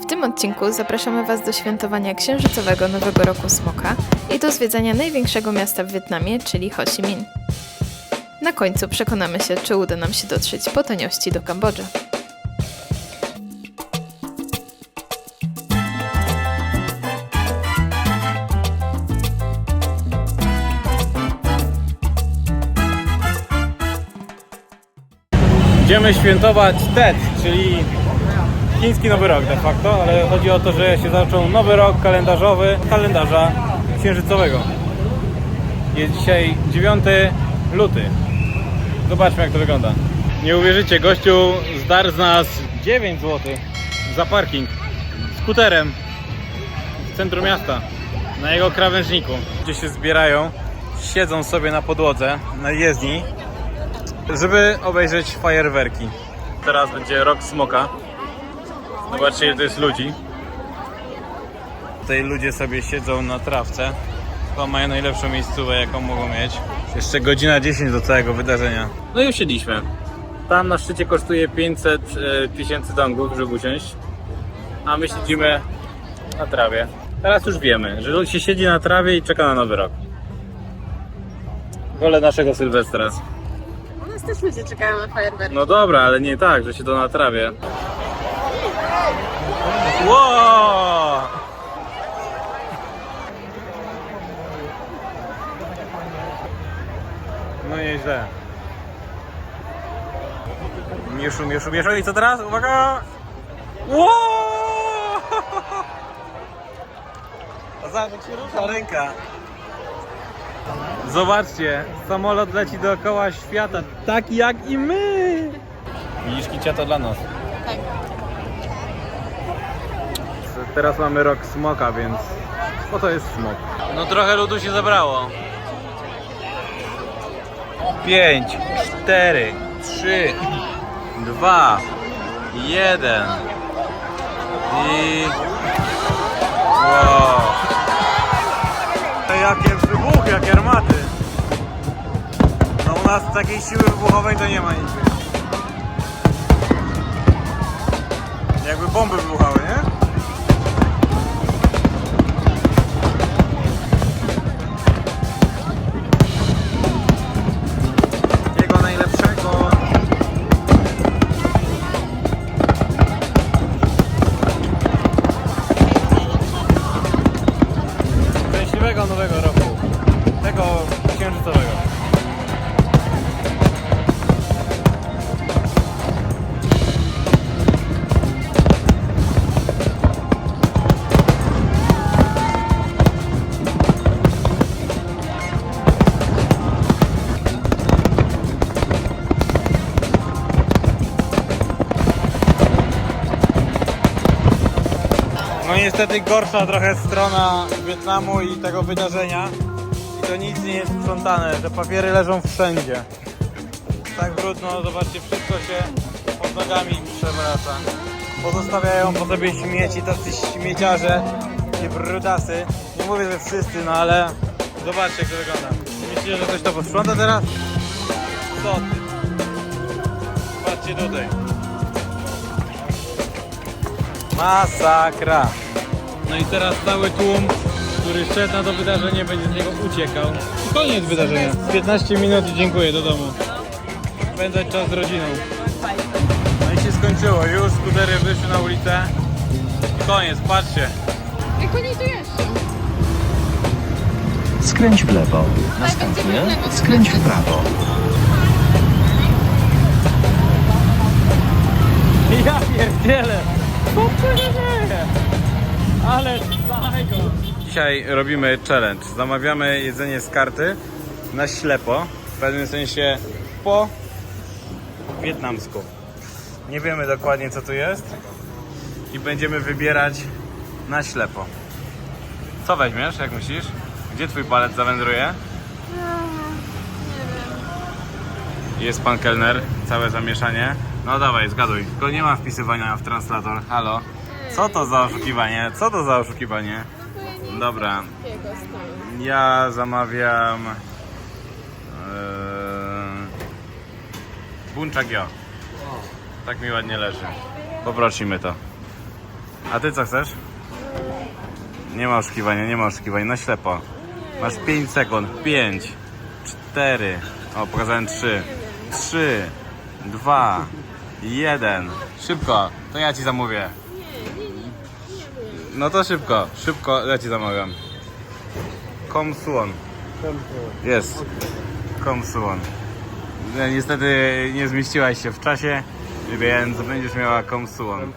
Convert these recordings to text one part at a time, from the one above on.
tym odcinku zapraszamy Was do świętowania księżycowego Nowego Roku Smoka i do zwiedzania największego miasta w Wietnamie, czyli Ho Chi Minh. Na końcu przekonamy się, czy uda nam się dotrzeć po taniości do Kambodży. Idziemy świętować Tet, czyli chiński Nowy Rok de facto, ale chodzi o to, że się zaczął nowy rok kalendarzowy, kalendarza księżycowego. Jest dzisiaj 9 luty. Zobaczmy, jak to wygląda. Nie uwierzycie, gościu zdarł z nas 9 zł za parking skuterem w centrum miasta, na jego krawężniku. Gdzie się zbierają, siedzą sobie na podłodze, na jezdni, żeby obejrzeć fajerwerki. Teraz będzie rok smoka. Zobaczcie, ile to jest ludzi. Tutaj ludzie sobie siedzą na trawce. Chyba mają najlepszą miejscówkę, jaką mogą mieć. Jeszcze godzina 10 do całego wydarzenia. No i usiedliśmy. Tam na szczycie kosztuje 500 tysięcy dongów, żeby usiąść. A my siedzimy na trawie. Teraz już wiemy, że się siedzi na trawie i czeka na nowy rok. Wolę naszego Sylwestra. U nas też ludzie czekają na fajerwerki. No dobra, ale nie tak, że się to na trawie. Wow! No nieźle. Mieszu, mieszu, mieszu i co teraz? Uwaga! Wow! A zobacz, jak się rusza ręka. Zobaczcie, samolot leci dookoła świata, tak jak i my! Widzisz, Kicia, to dla nas. Tak. Teraz mamy rok smoka, więc po to jest smok. No trochę ludu się zebrało. 5, 4, 3, 2, 1 i... Wow! Jakie wybuchy, jakie armaty! No u nas takiej siły wybuchowej to nie ma nigdy. Jakby bomby wybuchały, nie? Jego najlepszego. Szczęśliwego nowego roku. Tego księżycowego. No niestety gorsza trochę strona Wietnamu i tego wydarzenia. I to nic nie jest sprzątane, te papiery leżą wszędzie. Tak brudno, zobaczcie, wszystko się pod nogami przewraca. Pozostawiają po sobie śmieci, tacy śmieciarze i brudasy. Nie mówię, że wszyscy, no ale zobaczcie, jak to wygląda. Myślicie, że ktoś to posprząta teraz? Co ty? Patrzcie tutaj. Masakra. No i teraz cały tłum, który szedł na to wydarzenie, będzie z niego uciekał. I koniec wydarzenia. 15 minut i dziękuję, do domu. Spędzać czas z rodziną. No i się skończyło. Już skutery wyszły na ulicę. I koniec, patrzcie. Jak oni tu jeszcze? Skręć w lewo, następnie skręć w prawo. Ja pierdzielę. Co tu się dzieje? Ale fajno. Dzisiaj robimy challenge. Zamawiamy jedzenie z karty na ślepo. W pewnym sensie po wietnamsku. Nie wiemy dokładnie, co tu jest. I będziemy wybierać na ślepo. Co weźmiesz, jak myślisz? Gdzie twój palec zawędruje? Jest pan kelner, całe zamieszanie. No dawaj, zgaduj. Tylko nie ma wpisywania w translator. Halo? Co to za oszukiwanie? Co to za oszukiwanie? Dobra. Ja zamawiam... Bunchak. Tak mi ładnie leży. Poprosimy to. A ty co chcesz? Nie ma oszukiwania, na ślepo. Masz 5 sekund. 5, 4, o pokazałem 3, 3, 2, 1. Szybko, to ja ci zamówię. No to szybko, ja ci zamawiam. Come soon. Jest. Come soon. Niestety nie zmieściłaś się w czasie, więc będziesz miała come soon.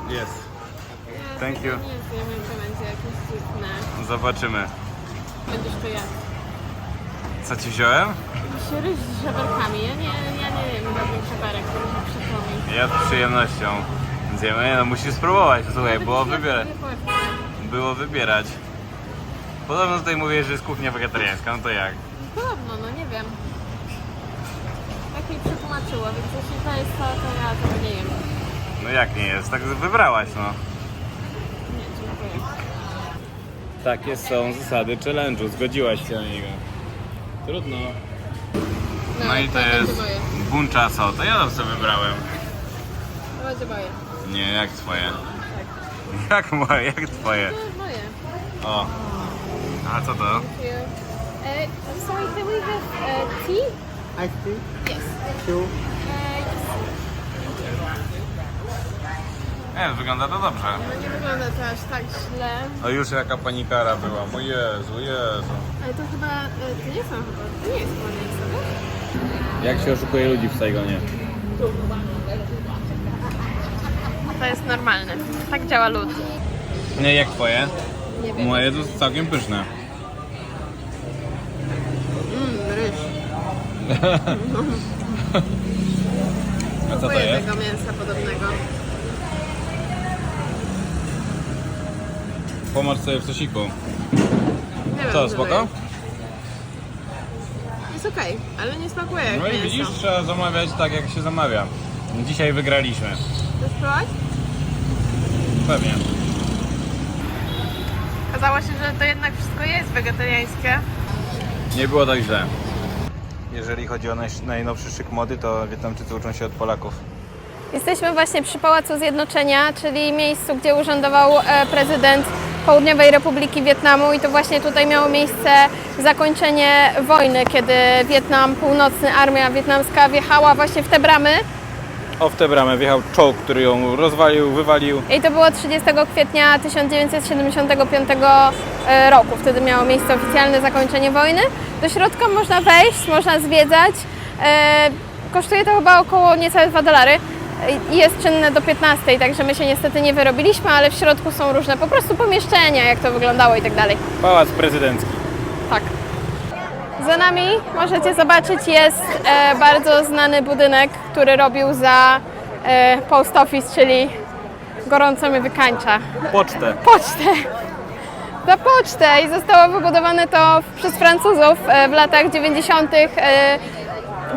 Jest. Thank you. Nie wiem, to będzie jakieś dziwne. Zobaczymy. Będziesz to jadł. Co ci wziąłem? Się ryż z żeberkami. Ja nie wiem, robię żeberek, to mi przypomni. Ja z przyjemnością zjemy. No musisz spróbować, słuchaj, było wybierać. Podobno tutaj mówię, że jest kuchnia wegetariańska, no to jak? Podobno, no nie wiem. Tak mi przetłumaczyło, więc jeśli to jest to ja tego nie jem. No jak nie jest? Tak wybrałaś, no. Nie, dziękuję. Takie są zasady challenge'u, zgodziłaś się na niego. Trudno. No i to jest bunchaso, to ja to sobie wybrałem. To będzie moje. Nie, jak twoje? Jak moje, jak twoje? To jest moje. O. A co to? Thank you. Sorry, can we have tea? Ice tea? Yes. Two. Yes. Nie, wygląda to dobrze. No nie wygląda to aż tak źle. O już jaka panikara była, o Jezu, Jezu. Ale to chyba, to nie są chyba, to nie jest chyba miejsce, Jak się oszukuje ludzi w Saigonie? To jest normalne. Tak działa lód. Nie, jak twoje? Nie wiem. Moje to jest całkiem pyszne. Ryż. A co to Próbuję jest? tego mięsa podobnego. Pomacz sobie w sosiku. Nie wiem, Co, to spoko? jest. Jest okej, ale nie smakuje jak No i mięso. widzisz, trzeba zamawiać tak jak się zamawia. Dzisiaj wygraliśmy. Chcesz spróbować? Pewnie. Okazało się, że to jednak wszystko jest wegetariańskie. Nie było tak źle. Jeżeli chodzi o najnowszy szyk mody, to Wietnamczycy uczą się od Polaków. Jesteśmy właśnie przy Pałacu Zjednoczenia, czyli miejscu, gdzie urzędował prezydent Południowej Republiki Wietnamu i to właśnie tutaj miało miejsce zakończenie wojny, kiedy Wietnam Północny, armia wietnamska wjechała właśnie w te bramy O, w tę bramę wjechał czołg, który ją rozwalił, wywalił. i to było 30 kwietnia 1975 roku. Wtedy miało miejsce oficjalne zakończenie wojny. Do środka można wejść, można zwiedzać. Kosztuje to chyba około niecałe $2. I jest czynne do 15, także my się niestety nie wyrobiliśmy, ale w środku są różne po prostu pomieszczenia, jak to wyglądało i tak dalej. Pałac prezydencki. Tak. Za nami możecie zobaczyć jest bardzo znany budynek, który robił za post office, czyli gorąco mnie wykańcza. Pocztę. Pocztę! Za pocztę i zostało wybudowane to przez Francuzów w latach 90.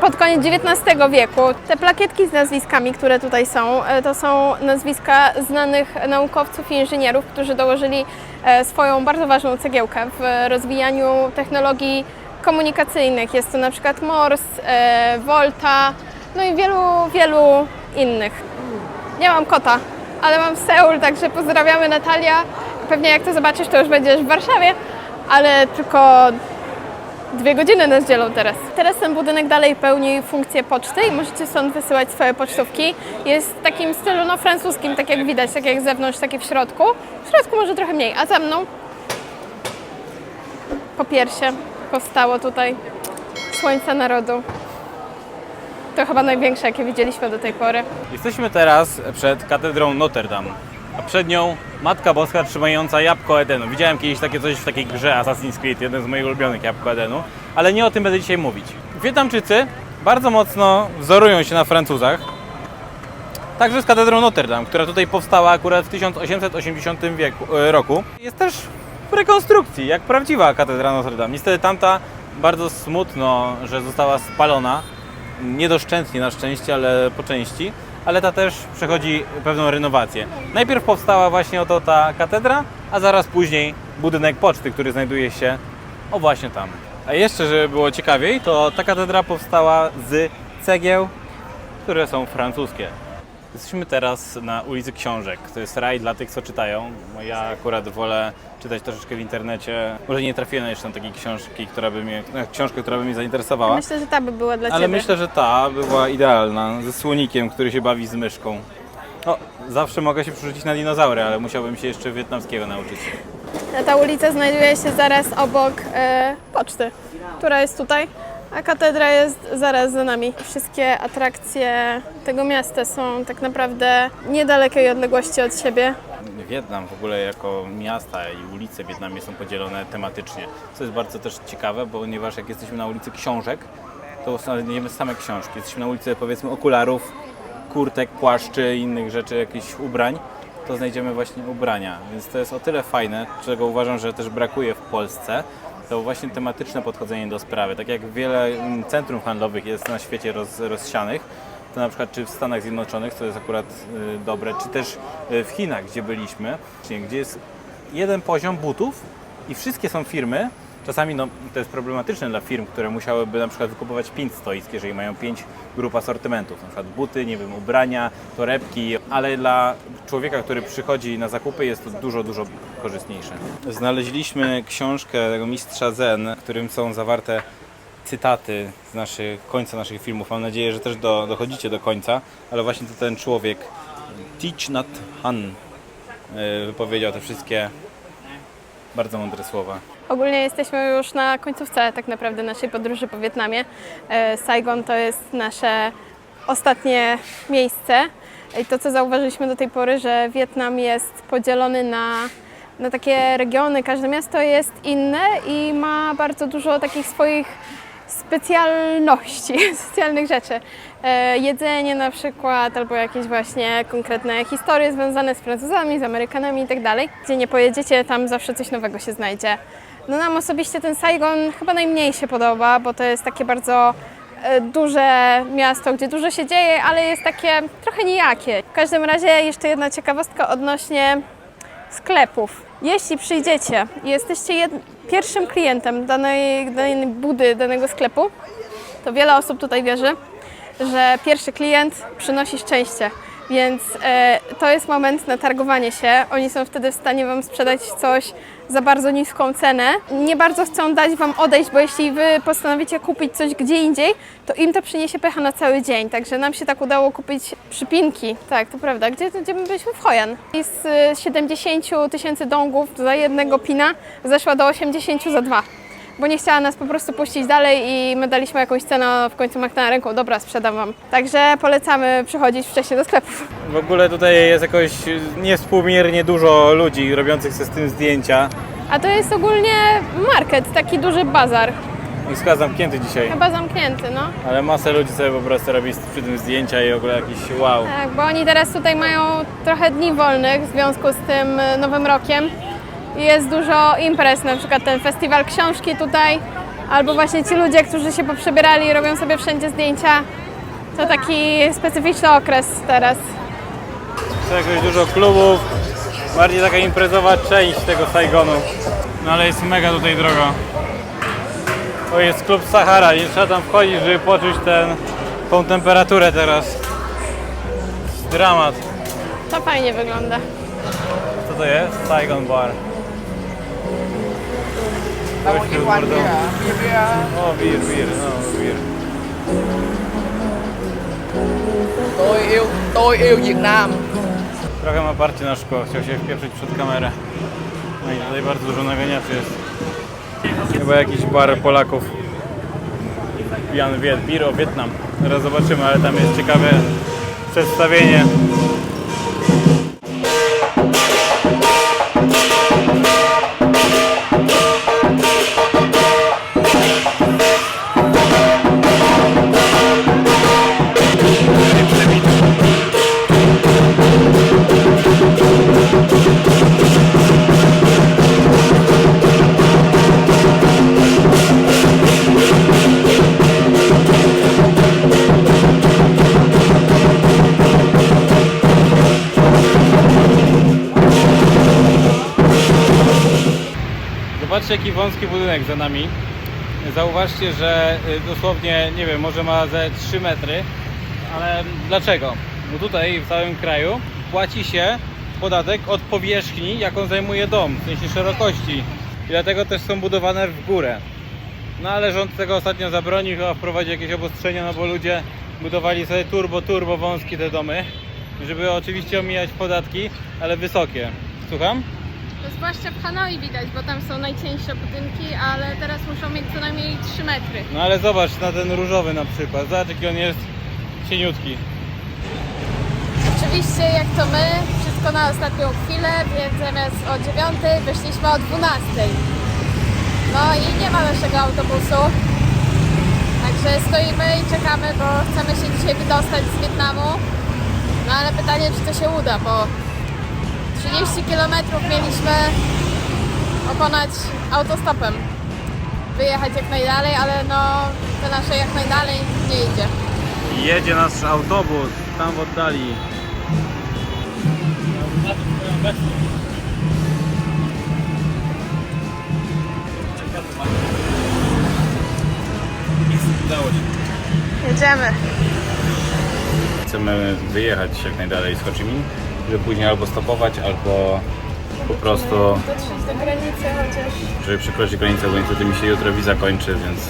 Pod koniec XIX wieku. Te plakietki z nazwiskami, które tutaj są, to są nazwiska znanych naukowców i inżynierów, którzy dołożyli swoją bardzo ważną cegiełkę w rozwijaniu technologii komunikacyjnych. Jest to na przykład Morse, Volta, no i wielu innych. Nie mam kota, ale mam Seul, także pozdrawiamy Natalia. Pewnie jak to zobaczysz, to już będziesz w Warszawie, ale tylko 2 godziny nas dzielą teraz. Teraz ten budynek dalej pełni funkcję poczty i możecie stąd wysyłać swoje pocztówki. Jest w takim stylu no, francuskim, tak jak widać, tak jak z zewnątrz, tak i w środku. W środku może trochę mniej, a za mną po piersie powstało tutaj Słońce Narodu. To chyba największe, jakie widzieliśmy do tej pory. Jesteśmy teraz przed katedrą Notre Dame, a przed nią Matka Boska trzymająca jabłko Edenu. Widziałem kiedyś takie coś w takiej grze Assassin's Creed, jeden z moich ulubionych, jabłko Edenu, ale nie o tym będę dzisiaj mówić. Wietnamczycy bardzo mocno wzorują się na Francuzach, także z katedrą Notre Dame, która tutaj powstała akurat w 1880 roku. Jest też w rekonstrukcji, jak prawdziwa katedra Notre Dame. Niestety tamta bardzo smutno, że została spalona. Niedoszczętnie na szczęście, ale po części, ale ta też przechodzi pewną renowację. Najpierw powstała właśnie oto ta katedra, a zaraz później budynek poczty, który znajduje się o właśnie tam. A jeszcze, żeby było ciekawiej, to ta katedra powstała z cegieł, które są francuskie. Jesteśmy teraz na ulicy Książek. To jest raj dla tych, co czytają. Ja akurat wolę czytać troszeczkę w internecie. Może nie trafiłem jeszcze na takiej książki, książkę, która by mnie zainteresowała. Myślę, że ta by była dla Ale Ciebie. myślę, że ta była idealna, ze słonikiem, który się bawi z myszką. No, zawsze mogę się przerzucić na dinozaury, ale musiałbym się jeszcze wietnamskiego nauczyć. Ta ulica znajduje się zaraz obok poczty, która jest tutaj, a katedra jest zaraz za nami. Wszystkie atrakcje tego miasta są tak naprawdę niedalekiej odległości od siebie. Wietnam w ogóle jako miasta i ulice w Wietnamie są podzielone tematycznie, co jest bardzo też ciekawe, ponieważ jak jesteśmy na ulicy Książek, to znajdziemy same książki. Jesteśmy na ulicy, powiedzmy, okularów, kurtek, płaszczy i innych rzeczy, jakichś ubrań, to znajdziemy właśnie ubrania. Więc to jest o tyle fajne, czego uważam, że też brakuje w Polsce, to właśnie tematyczne podchodzenie do sprawy. Tak jak wiele centrum handlowych jest na świecie rozsianych, to na przykład czy w Stanach Zjednoczonych, co jest akurat dobre, czy też w Chinach, gdzie byliśmy, gdzie jest jeden poziom butów i wszystkie są firmy. Czasami to jest problematyczne dla firm, które musiałyby na przykład wykupować 5 stoisk, jeżeli mają 5 grup asortymentów, na przykład buty, nie wiem, ubrania, torebki, ale dla człowieka, który przychodzi na zakupy, jest to dużo, dużo korzystniejsze. Znaleźliśmy książkę tego mistrza Zen, w którym są zawarte cytaty z końca naszych filmów. Mam nadzieję, że też dochodzicie do końca, ale właśnie to ten człowiek, Thich Nhat Hanh, wypowiedział te wszystkie bardzo mądre słowa. Ogólnie jesteśmy już na końcówce tak naprawdę naszej podróży po Wietnamie. Saigon to jest nasze ostatnie miejsce. I to, co zauważyliśmy do tej pory, że Wietnam jest podzielony na takie regiony. Każde miasto jest inne i ma bardzo dużo takich swoich specjalności, specjalnych rzeczy. Jedzenie na przykład, albo jakieś właśnie konkretne historie związane z Francuzami, z Amerykanami i tak dalej. Gdzie nie pojedziecie, tam zawsze coś nowego się znajdzie. No nam osobiście ten Saigon chyba najmniej się podoba, bo to jest takie bardzo duże miasto, gdzie dużo się dzieje, ale jest takie trochę nijakie. W każdym razie jeszcze jedna ciekawostka odnośnie sklepów. Jeśli przyjdziecie i jesteście pierwszym klientem danej budy, danego sklepu, to wiele osób tutaj wierzy, że pierwszy klient przynosi szczęście. Więc to jest moment na targowanie się. Oni są wtedy w stanie Wam sprzedać coś za bardzo niską cenę. Nie bardzo chcą dać Wam odejść, bo jeśli Wy postanowicie kupić coś gdzie indziej, to im to przyniesie pecha na cały dzień. Także nam się tak udało kupić przypinki. Tak, to prawda. Gdzie my byliśmy? W Hoi An. I z 70 000 dongów za jednego pina zeszła do 80 za 2. Bo nie chciała nas po prostu puścić dalej i my daliśmy jakąś cenę, w końcu machnęła ręką, dobra, sprzedam Wam. Także polecamy przychodzić wcześniej do sklepów. W ogóle tutaj jest jakoś niewspółmiernie dużo ludzi robiących sobie z tym zdjęcia. A to jest ogólnie market, taki duży bazar. I skład zamknięty dzisiaj, Chyba zamknięty, no. ale masę ludzi sobie po prostu robi przy tym zdjęcia i w ogóle jakiś wow. Tak, bo oni teraz tutaj mają trochę dni wolnych w związku z tym Nowym Rokiem. I jest dużo imprez, na przykład ten festiwal książki tutaj, albo właśnie ci ludzie, którzy się poprzebierali i robią sobie wszędzie zdjęcia. To taki specyficzny okres teraz. Jest jakoś dużo klubów, bardziej taka imprezowa część tego Saigonu. No ale jest mega tutaj drogo. To jest klub Sahara, nie trzeba tam wchodzić, żeby poczuć tą temperaturę teraz. Dramat. To fajnie wygląda. Co to jest? Saigon Bar. Gościu z mordą. O, bir, no, bir. Tôi yêu Việt Nam. Trochę ma parcie na szkło, chciał się wpieprzyć przed kamerę. No i tutaj bardzo dużo naganiaczy jest. Chyba jakiś bar Polaków. Pijany bir o Wietnam. Zaraz zobaczymy, ale tam jest ciekawe przedstawienie. Zobaczcie, jaki wąski budynek za nami. Zauważcie, że dosłownie, nie wiem, może ma ze 3 metry, ale dlaczego? Bo tutaj w całym kraju płaci się podatek od powierzchni, jaką zajmuje dom, w sensie szerokości. I dlatego też są budowane w górę. No ale rząd tego ostatnio zabronił, chyba wprowadzi jakieś obostrzenia, no bo ludzie budowali sobie turbo wąskie te domy, żeby oczywiście omijać podatki, ale wysokie. Słucham? To zwłaszcza w Hanoi widać, bo tam są najcieńsze budynki, ale teraz muszą mieć co najmniej 3 metry. No ale zobacz na ten różowy na przykład, zobacz jaki on jest cieniutki. Oczywiście jak to my, wszystko na ostatnią chwilę, więc zamiast o 9 wyszliśmy o 12. No i nie ma naszego autobusu. Także stoimy i czekamy, bo chcemy się dzisiaj wydostać z Wietnamu. No ale pytanie, czy to się uda, bo 30 km mieliśmy pokonać autostopem. Wyjechać jak najdalej, ale no to nasze jak najdalej nie idzie. Jedzie nasz autobus tam w oddali. Udało się. Jedziemy. Chcemy wyjechać jak najdalej z Ho Chi Minh, żeby później albo stopować, albo po prostu, Dotrzeć do granicy chociaż. żeby przekroczyć granicę, bo niestety mi się jutro wiza kończy, więc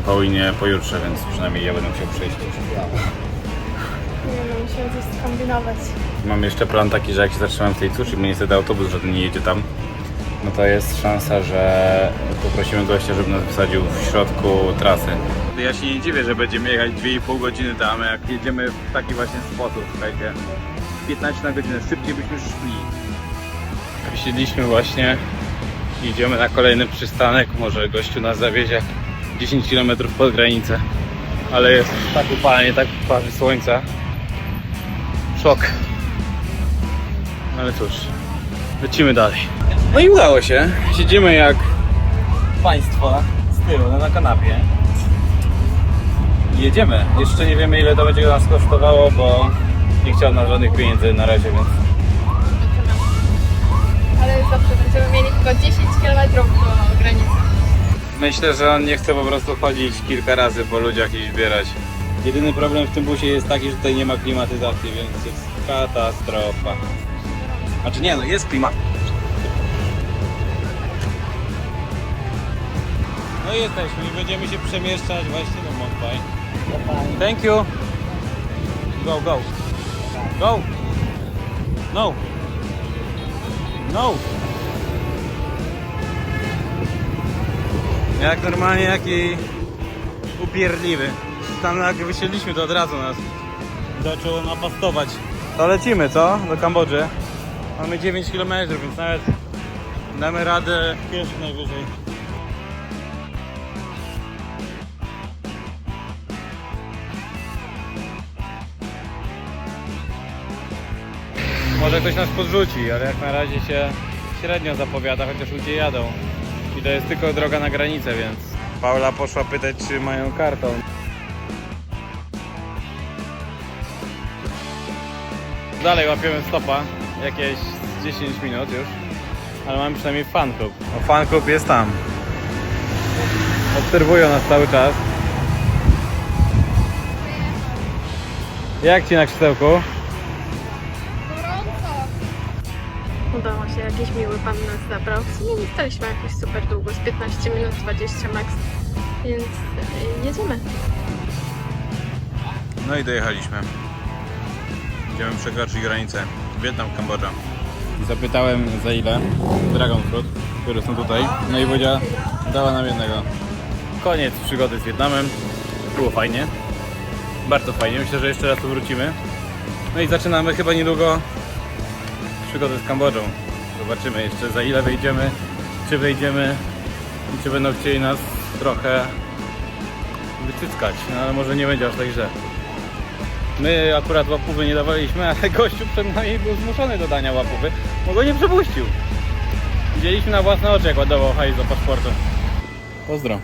powinien pojutrze, więc przynajmniej ja będę musiał przyjść. Nie no, musimy coś skombinować. Mam jeszcze plan taki, że jak się zatrzymam w tej Tsuchi, bo niestety autobus żaden nie jedzie tam, no to jest szansa, że poprosimy gościa, żeby nas wysadził w środku trasy. Ja się nie dziwię, że będziemy jechać 2,5 godziny tam, jak jedziemy w taki właśnie sposób, słuchajcie. 15 na godzinę, szybciej byśmy szli. Wysiedliśmy właśnie, idziemy na kolejny przystanek, może gościu nas zawiezie 10 km pod granicę. Ale jest tak upalnie, tak parzy słońca. Szok. Ale cóż, lecimy dalej. No i udało się. Siedzimy jak państwo z tyłu na kanapie. Jedziemy. Jeszcze nie wiemy, ile to będzie nas kosztowało, bo nie chciał nas żadnych pieniędzy na razie, więc Ale zawsze będziemy mieli tylko 10 km do granicy. myślę, że on nie chce po prostu chodzić kilka razy po ludziach i zbierać. Jedyny problem w tym busie jest taki, że tutaj nie ma klimatyzacji, więc jest katastrofa. Znaczy nie, no jest klimat. No i jesteśmy i będziemy się przemieszczać właśnie do Mont Thank you. Go, go. Go. No. No. Jak normalnie, jaki upierdliwy. Tam jak wysiedliśmy, to od razu nas zaczął napastować. To lecimy, co? Do Kambodży. Mamy 9 km, więc nawet damy radę pieszo najwyżej. Może ktoś nas podrzuci, ale jak na razie się średnio zapowiada, chociaż ludzie jadą. I to jest tylko droga na granicę, więc Paula poszła pytać, czy mają karton. Dalej łapiemy stopa, jakieś 10 minut już, ale mamy przynajmniej fan club. No, fan club jest tam. Obserwują nas cały czas. Jak ci na krzesełku? Udało się, jakiś miły pan nas zabrał. W sumie nie staliśmy jakoś super długo, z 15 minut, 20 max, więc jedziemy. No i dojechaliśmy. Będziemy przekroczyć granicę. Wietnam, Kambodża. Zapytałem za ile Dragon Fruit, które są tutaj. No i Wodzia dała nam jednego. Koniec przygody z Wietnamem. Było fajnie. Bardzo fajnie. Myślę, że jeszcze raz tu wrócimy. No i zaczynamy chyba niedługo przygodę z Kambodżą. Zobaczymy jeszcze za ile wejdziemy, czy wejdziemy i czy będą chcieli nas trochę wycyckać. No ale może nie będzie aż tak źle. My akurat łapówy nie dawaliśmy, ale gościu przed nami był zmuszony do dania łapówy, bo go nie przepuścił. Widzieliśmy na własne oczy, jak ładował hajs do paszportu. Pozdro.